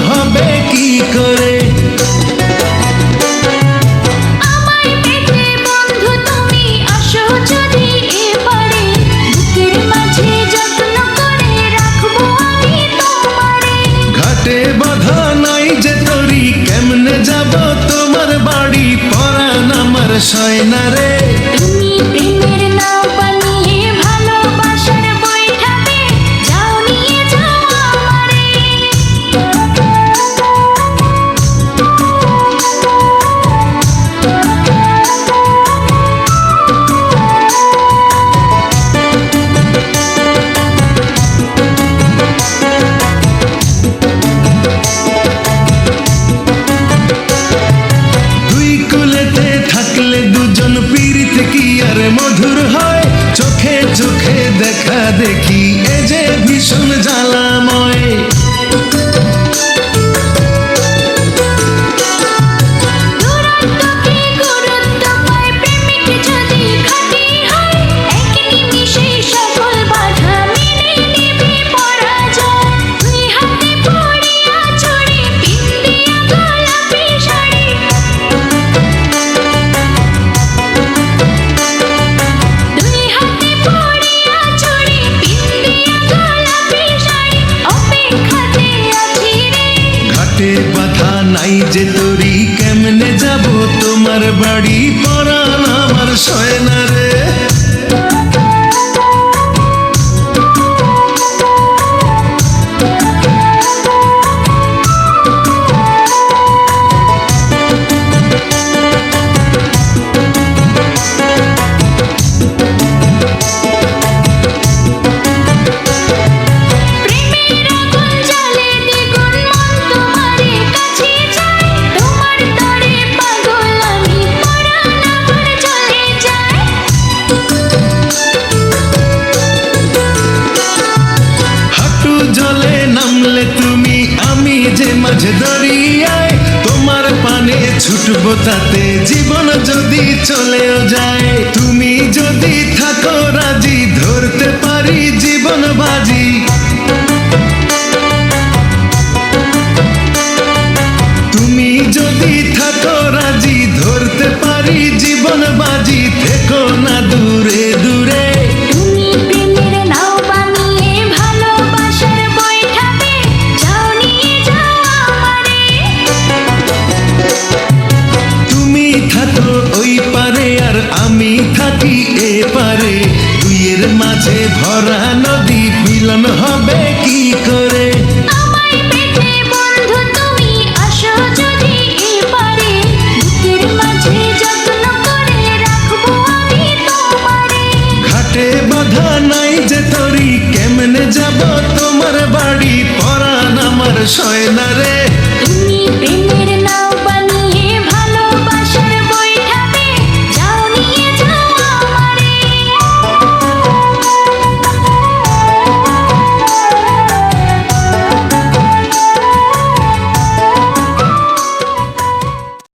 হবে কি করে। ঘাটে বাঁধা নাই যে তরি, কেমনে যাব তোমার বাড়ি, পরাণ আমার সয় না রে। তুমি প্রেমের নাও বানিয়ে ভালোবাসার বৈঠাতে যাও, নিয়ে যাও আমারে। দুই কুলেতে থাকলে দুজন পীড়িত কি আর মধুর হয়, চোখে চোখে দেখা দেখি এ যে ভীষণ জ্বালাময়। দূরত্বকে গুরুত্ব পায় প্রেমিক যদি খাঁটি হয়, এক নিমিষে সকল বাধা মেনে নেবে পরাজয়। দুই হাতে পড়িয়া চড়ে পিন্দিয়া গোলাপি শাড়ি, দুই হাতে পড়িয়া চড়ে পিন্দিয়া গোলাপি শাড়ি, অপেক্ষাতে আছি রে। ঘাটে বাঁধা নাই যে তরি, কেমনে যাব তোমার বাড়ি, পরাণ আমার সয় না রে। প্রেমের আগুন জ্বালে দ্বিগুণ, মন তোমারে কাছে যায়, তোমার তরে পাগল আমি, পরাণ আমার চলে যায়। হাঁটু জলে নামলে তুমি, আমি যে মাঝে দরিয়ায়, তোমার পানে ছুটবো তাতে জীবন যদি চলেও যায়। তুমি যদি থাকো রাজি, ধরতে পারি জীবন বাজি। তুমি যদি থাকো রাজি, ধরতে পারি জীবন বাজি, থেকো না দূরে দূরে। তুমি প্রেমের নাও বানিয়ে ভালোবাসার বৈঠাতে যাও, নিয়ে যাও আমারে। তুমি থাকো ওই পারে আর আমি থাকি এ পারে, দুইয়ের মাঝে ভরা নদী, মিলন হবে কি করে। আমায় পেতে বন্ধু তুমি আসো যদি এপারে, বুকের মাঝে যত্ন করে রাখবো আমি তোমারে। ঘাটে বাঁধা নাই যে তরি, কেমনে যাব তোমার বাড়ি, পরাণ আমার সয় না রে।